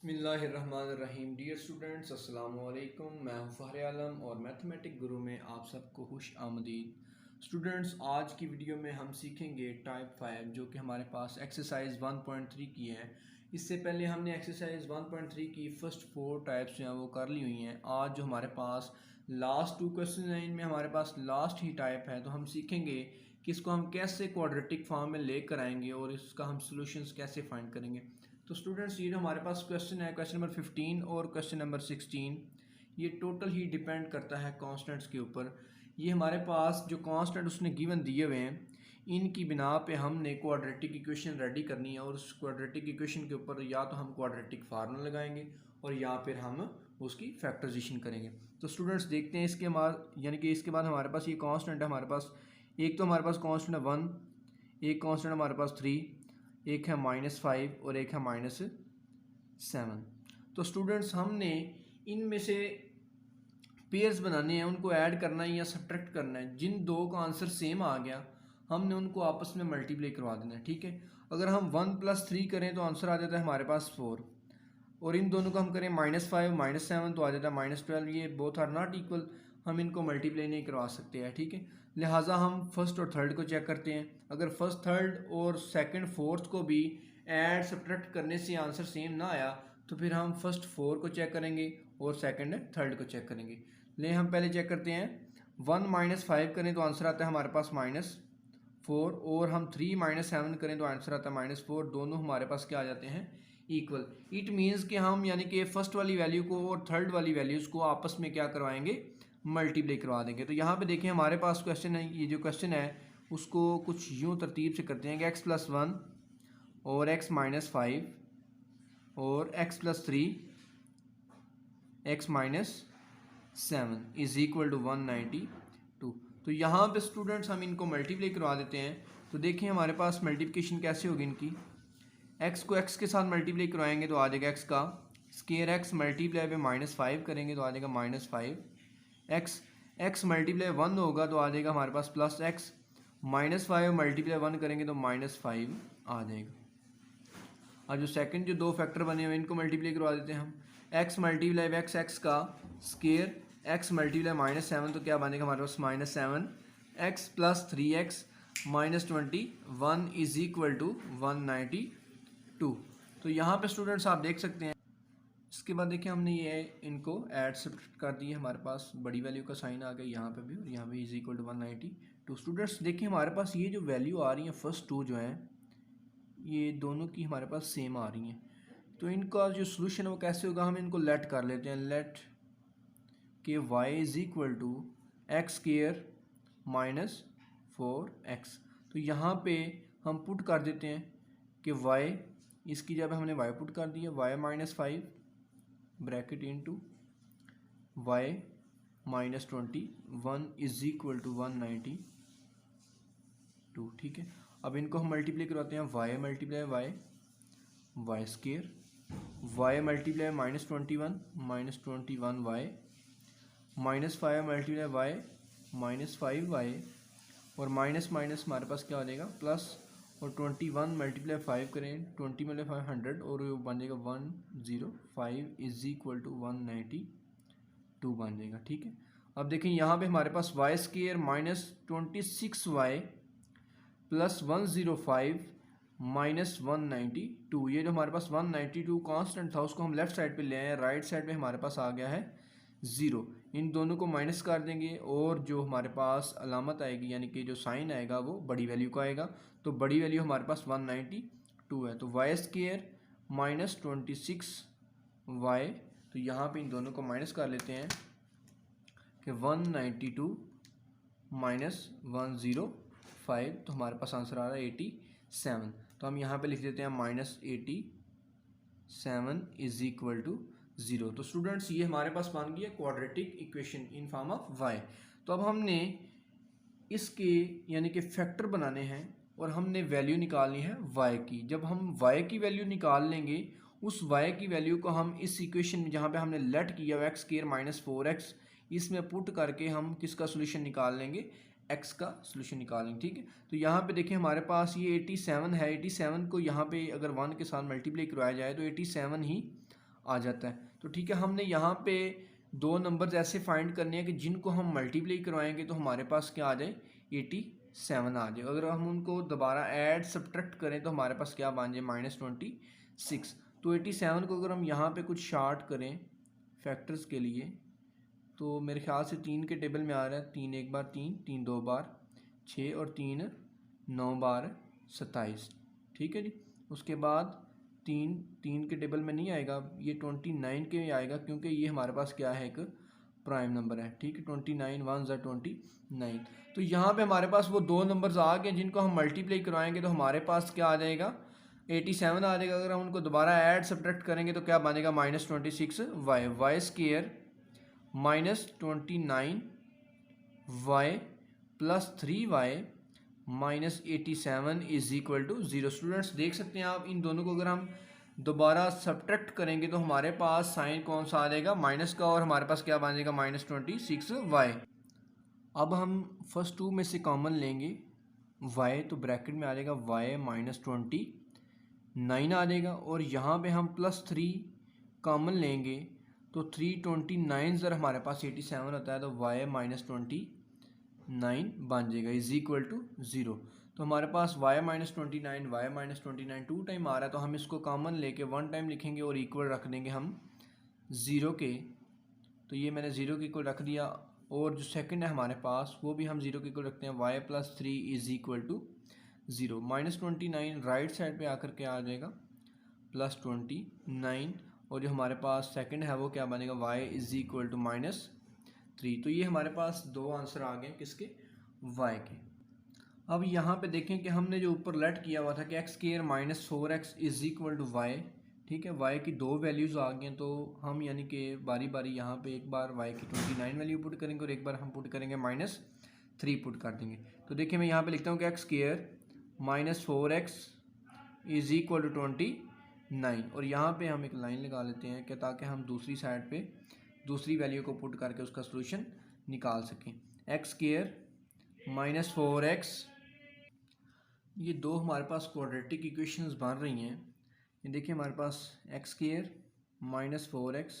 बिस्मिल्लाहिर्रहमानिर्रहीम। Dear students, अस्सलाम वालेकुम। मैं हूं फ़हर आलम और मैथमेटिक गुरु में आप सबको खुश आमदीद। स्टूडेंट्स, आज की वीडियो में हम सीखेंगे टाइप 5 जो कि हमारे पास एक्सरसाइज 1.3 की है। इससे पहले हमने एक्सरसाइज 1.3 की फ़र्स्ट 4 टाइप्स जो हैं वो कर ली हुई हैं। आज जो हमारे पास लास्ट 2 क्वेश्चन हैं, इनमें हमारे पास लास्ट ही टाइप है, तो हम सीखेंगे कि इसको हम कैसे क्वाड्रेटिक फॉर्म में लेकर आएंगे और इसका हम सॉल्यूशंस कैसे फाइंड करेंगे। तो स्टूडेंट्स, ये जो हमारे पास क्वेश्चन है, क्वेश्चन नंबर 15 और क्वेश्चन नंबर 16, ये टोटल ही डिपेंड करता है कांस्टेंट्स के ऊपर। ये हमारे पास जो कांस्टेंट उसने गिवन दिए हुए हैं, इनकी बिना पे हमने क्वाड्रेटिक इक्वेशन रेडी करनी है और उस क्वाड्रेटिक इक्वेशन के ऊपर या तो हम क्वाड्रेटिक फार्मूला लगाएंगे और या फिर हम उसकी फैक्टराइजेशन करेंगे। तो स्टूडेंट्स देखते हैं इसके बाद, यानी कि इसके बाद हमारे पास ये कांस्टेंट है। हमारे पास एक तो हमारे पास कांस्टेंट है 1, एक कांस्टेंट हमारे पास 3, एक है -5 और एक है -7। तो स्टूडेंट्स, हमने इनमें से पेयर्स बनाने हैं, उनको ऐड करना है या सब्ट्रैक्ट करना है। जिन दो का आंसर सेम आ गया, हमने उनको आपस में मल्टीप्लाई करवा देना है, ठीक है। अगर हम 1 + 3 करें तो आंसर आ जाता है हमारे पास 4, और इन दोनों को हम करें -5 -7 तो आ जाता है -12। ये बोथ आर नॉट इक्वल, हम इनको मल्टीप्लाई नहीं करवा सकते हैं, ठीक है। लिहाजा हम फर्स्ट और थर्ड को चेक करते हैं। अगर फर्स्ट, थर्ड और सेकंड, फोर्थ को भी ऐड सब्ट्रैक्ट करने से आंसर सेम ना आया तो फिर हम फर्स्ट 4 को चेक करेंगे और सेकंड थर्ड को चेक करेंगे। ले हम पहले चेक करते हैं। 1 - 5 करें तो आंसर आता है हमारे पास -4, और हम 3 - 7 करें तो आंसर आता है -4। दोनों हमारे पास क्या आ जाते हैं, इक्वल। इट मीन्स कि हम यानी कि फर्स्ट वाली वैल्यू को और थर्ड वाली वैल्यूज़ को आपस में क्या करवाएंगे, मल्टीप्लाई करवा देंगे। तो यहाँ पे देखें हमारे पास क्वेश्चन है, ये जो क्वेश्चन है उसको कुछ यूँ तरतीब से करते हैं कि x+1 और x - 5 और x+3 x - 7 is equal to 192। तो यहाँ पे स्टूडेंट्स हम इनको मल्टीप्लाई करवा देते हैं। तो देखें हमारे पास मल्टीप्लिकेशन कैसे होगी इनकी। x को x के साथ मल्टीप्लाई करवाएंगे तो आ जाएगा x का स्केयर x मल्टीप्लाई पे -5 करेंगे तो आ जाएगा -5 x मल्टीप्लाई 1 होगा तो आ जाएगा हमारे पास +x -5 मल्टीप्लाई 1 करेंगे तो -5 आ जाएगा। अब जो सेकंड जो दो फैक्टर बने हुए इनको मल्टीप्लाई करवा देते हैं हम। x मल्टीप्लाई x का स्केयर x मल्टीप्लाई -7 तो क्या बनेगा हमारे पास -7 x + 3x -21 is equal to 192। तो यहाँ पे स्टूडेंट्स आप देख सकते हैं। इसके बाद देखिए हमने ये इनको ऐड सब्ट्रैक्ट कर दिए, हमारे पास बड़ी वैल्यू का साइन आ गया यहाँ पे भी और यहाँ पे इज इक्वल टू 192। स्टूडेंट्स देखिए हमारे पास ये जो वैल्यू आ रही है फर्स्ट 2 जो हैं, ये दोनों की हमारे पास सेम आ रही हैं। तो इनका जो सोल्यूशन है वो कैसे होगा, हम इनको लेट कर लेते हैं। लेट के y is equal to X square -4x। तो यहाँ पे हम पुट कर देते हैं कि y, इसकी जगह हमने y पुट कर दिया, y - 5 bracket into y - 21 is equal to 192, ठीक है। अब इनको हम मल्टीप्लाई करवाते हैं। y multiply y square, y multiply -21 -21y, -5 multiply y -5y, और माइनस माइनस हमारे पास क्या हो जाएगा प्लस, और 21 मल्टीप्लाई 5 करें 20 × 5 100 और बन जाएगा 105 इज इक्वल टू 192 बन जाएगा, ठीक है। अब देखें यहाँ पे हमारे पास y स्केयर -26y + 105 -192, ये जो हमारे पास 192 कांस्टेंट था उसको हम लेफ्ट साइड पे ले आए हैं, राइट साइड पे हमारे पास आ गया है 0। इन दोनों को माइनस कर देंगे और जो हमारे पास अलामत आएगी यानी कि जो साइन आएगा वो बड़ी वैल्यू का आएगा। तो बड़ी वैल्यू हमारे पास 192 है। तो y स्केयर -26y, तो यहाँ पे इन दोनों को माइनस कर लेते हैं कि 192 -105, तो हमारे पास आंसर आ रहा है 87। तो हम यहाँ पे लिख देते हैं -87 इज इक्वल टू 0। तो स्टूडेंट्स, ये हमारे पास बन गई है quadratic equation in form of y। तो अब हमने इसके यानी कि फैक्टर बनाने हैं और हमने वैल्यू निकालनी है y की। जब हम y की वैल्यू निकाल लेंगे, उस y की वैल्यू को हम इस इक्वेशन में जहाँ पे हमने लेट किया हुआ x स्केयर -4x, इसमें पुट करके हम किसका सोल्यूशन निकाल लेंगे, x का सोल्यूशन निकालेंगे, ठीक है। तो यहाँ पे देखिए हमारे पास ये 87 है। 87 को यहाँ पे अगर 1 के साथ मल्टीप्लाई करवाया जाए तो 87 ही आ जाता है। तो ठीक है, हमने यहाँ पे दो नंबर्स ऐसे फाइंड करने हैं कि जिनको हम मल्टीप्लाई करवाएंगे तो हमारे पास क्या आ जाए, 87 आ जाए। अगर हम उनको दोबारा ऐड सब्ट्रैक्ट करें तो हमारे पास क्या बन जाए, -26। तो 87 को अगर हम यहाँ पे कुछ शार्ट करें फैक्टर्स के लिए तो मेरे ख्याल से 3 के टेबल में आ रहा है, 3 एक बार 3, 3 दो बार 6 और 3 9 बार 27। ठीक है जी। उसके बाद 3 के टेबल में नहीं आएगा, ये 29 के में आएगा क्योंकि ये हमारे पास क्या है, एक प्राइम नंबर है। ठीक है, 29 1 ज़ा 29। तो यहाँ पे हमारे पास वो दो नंबर्स आ गए जिनको हम मल्टीप्लाई करवाएंगे तो हमारे पास क्या आ जाएगा, 87 आ जाएगा। अगर हम उनको दोबारा ऐड सब्ट्रैक्ट करेंगे तो क्या बनेगा, -26y, Y square -29y plus 3y -87 is equal to 0। Students देख सकते हैं आप, इन दोनों को अगर हम दोबारा सब्ट्रैक्ट करेंगे तो हमारे पास साइन कौन सा आ जाएगा, माइनस का, और हमारे पास क्या बन जाएगा, -26y। अब हम फर्स्ट टू में से कॉमन लेंगे y, तो ब्रैकेट में आ जाएगा y -29 आ जाएगा, और यहाँ पे हम +3 कॉमन लेंगे तो 329 ज़रा हमारे पास 87 होता है, तो y -29 बन जाएगा इज इक्वल टू 0। तो हमारे पास y -29 टू टाइम आ रहा है, तो हम इसको कॉमन लेके 1 टाइम लिखेंगे और इक्वल रख देंगे हम 0 के। तो ये मैंने 0 के इक्वल रख दिया, और जो सेकंड है हमारे पास वो भी हम 0 के इक्वल रखते हैं, y +3 is equal to 0। -29 right side पे आकर के आ जाएगा +29, और जो हमारे पास सेकंड है वो क्या बनेगा, y इज इक्वल टू -3। तो ये हमारे पास दो आंसर आ गए किसके, y के। अब यहाँ पे देखें कि हमने जो ऊपर लेट किया हुआ था कि x² -4x is equal to y। ठीक है, y की दो वैल्यूज़ आ गई हैं, तो हम यानी कि बारी बारी यहाँ पे एक बार y की 29 वैल्यू पुट करेंगे और एक बार हम पुट करेंगे -3 पुट कर देंगे। तो देखिए मैं यहाँ पे लिखता हूँ कि x² -4x is equal to 29, और यहाँ पे हम एक लाइन लगा लेते हैं कि ताकि हम दूसरी साइड पे दूसरी वैल्यू को पुट करके उसका सोल्यूशन निकाल सकें। x² -4x, ये दो हमारे पास क्वाड्रेटिक इक्वेशंस बन रही हैं। ये देखिए हमारे पास x² -4x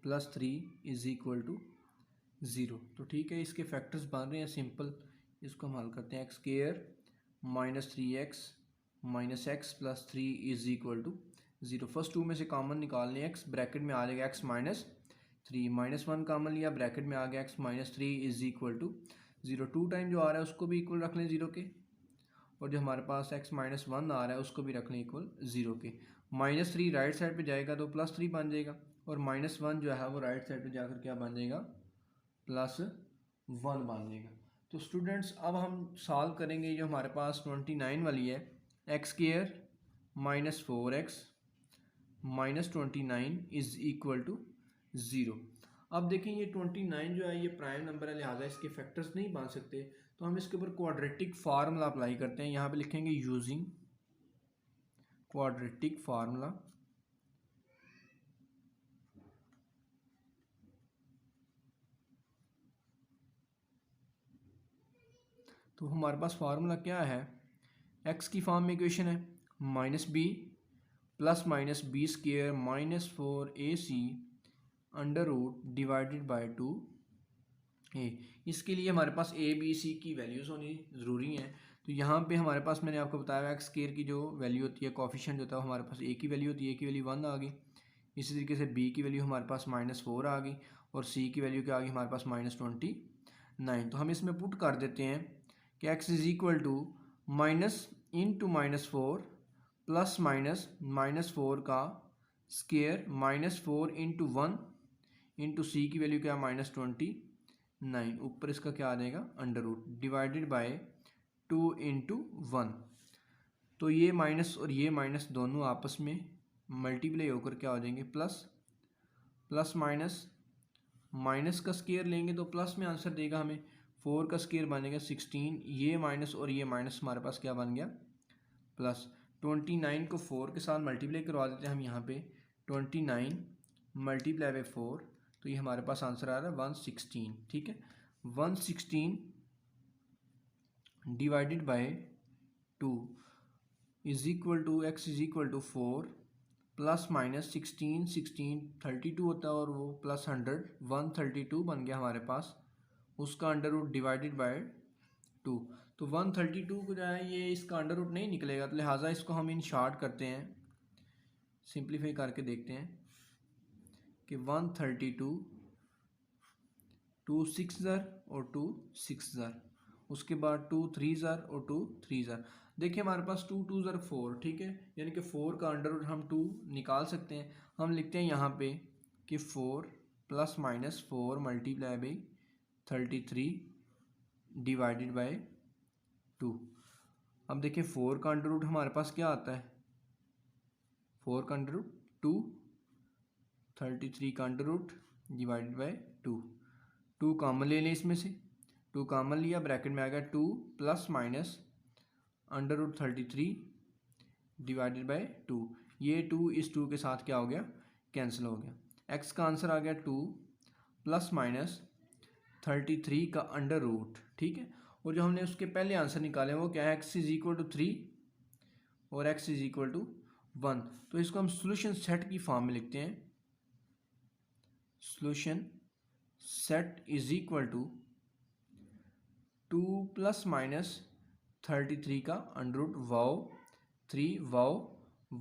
plus 3 is equal to 0। तो ठीक है, इसके फैक्टर्स बन रहे हैं सिंपल, इसको हम हल करते हैं। x² -3x -x plus 3 is equal to 0। First two में से कॉमन निकालने x, ब्रैकेट में आ जाएगा x -3, -1 कॉमन लिया, ब्रैकेट में आ गया x -3 is equal to 0। 2 time जो आ रहा है उसको भी इक्वल रख लें 0 के, और जो हमारे पास x -1 आ रहा है उसको भी रख लें इक्वल 0 के। -3 राइट साइड पे जाएगा तो +3 बन जाएगा, और -1 जो है वो राइट साइड पे जाकर क्या बन जाएगा, +1 बन जाएगा। तो स्टूडेंट्स अब हम सॉल्व करेंगे जो हमारे पास 29 वाली है, x² -4x -29 is equal to 0। अब देखें ये 29 जो है ये प्राइम नंबर है, लिहाजा इसके फैक्टर्स नहीं बन सकते, तो हम इसके ऊपर क्वाड्रेटिक फार्मूला अप्लाई करते हैं। यहाँ पे लिखेंगे यूजिंग क्वाड्रेटिक फार्मूला। तो हमारे पास फार्मूला क्या है, x की फॉर्म में इक्वेशन है -b plus -b² -4ac under root divided by 2a। इसके लिए हमारे पास a b c की वैल्यूज़ होनी ज़रूरी हैं। तो यहाँ पे हमारे पास मैंने आपको बताया x² की जो वैल्यू होती है, कोफिशिएंट होता है, हमारे पास a की वैल्यू होती है, a की वैल्यू 1 आ गई। इसी तरीके से b की वैल्यू हमारे पास -4 आ गई, और c की वैल्यू क्या आ गई हमारे पास -29। तो हम इसमें पुट कर देते हैं कि x is equal to minus into -4 plus -4 का स्केयर -4 इंटू 1 इंटू सी की वैल्यू क्या -29, ऊपर इसका क्या आ जाएगा under root divided by 2 into 1। तो ये माइनस और ये माइनस दोनों आपस में मल्टीप्लाई होकर क्या हो जाएंगे प्लस माइनस का स्केयर लेंगे तो प्लस में आंसर देगा हमें, 4 का स्केयर बनेगा 16, ये माइनस और ये माइनस हमारे पास क्या बन गया प्लस। 29 को 4 के साथ मल्टीप्लाई करवा देते हैं हम यहाँ पे, 29 मल्टीप्लाई बाई 4, तो ये हमारे पास आंसर आ रहा है 116। ठीक है, 116 divided by 2 is equal to x is equal to 4 plus minus 16 होता है और वो प्लस 132 बन गया हमारे पास, उसका अंडर रूट डिवाइडेड बाय 2। तो 132 को जो है ये इसका अंडर रूट नहीं निकलेगा, तो लिहाजा इसको हम इन शार्ट करते हैं, सिंप्लीफाई करके देखते हैं कि 132 2 6 ज़र और 2 6 ज़र, उसके बाद 2 3 ज़र और 2 3 ज़र। देखिए हमारे पास 2 2 ज़र 4, ठीक है, यानी कि 4 का अंडर रूट हम 2 निकाल सकते हैं। हम लिखते हैं यहाँ पे कि 4 plus minus 4 multiply by 33 divided by 2। अब देखिए 4 का अंडर रूट हमारे पास क्या आता है, 4 का अंडर रूट 2, 33 का under root divided by 2 common ले लें इसमें से, 2 कॉमन लिया, ब्रैकेट में आ गया 2 plus minus under root 33 divided by 2। ये 2 इस 2 के साथ क्या हो गया, कैंसिल हो गया। x का आंसर आ गया 2 प्लस माइनस 33 का अंडर रूट, ठीक है। और जो हमने उसके पहले आंसर निकाले वो क्या है, x इज इक्वल टू 3 और x इज इक्वल टू 1। तो इसको हम सोल्यूशन सेट की फॉर्म में लिखते हैं, solution set is equal to 2 plus minus 33 का अंडर रूट वाओ 3 वाओ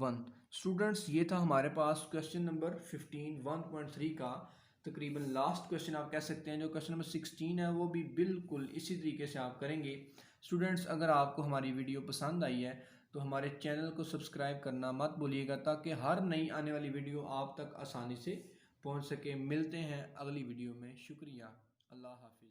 1। स्टूडेंट्स ये था हमारे पास क्वेश्चन नंबर 15 1.3 का तकरीबन लास्ट क्वेश्चन आप कह सकते हैं। जो क्वेश्चन नंबर 16 है वो भी बिल्कुल इसी तरीके से आप करेंगे। स्टूडेंट्स अगर आपको हमारी वीडियो पसंद आई है तो हमारे चैनल को सब्सक्राइब करना मत भूलिएगा, ताकि हर नई आने वाली वीडियो आप तक आसानी से पहुंच सके। मिलते हैं अगली वीडियो में, शुक्रिया, अल्लाह हाफिज़।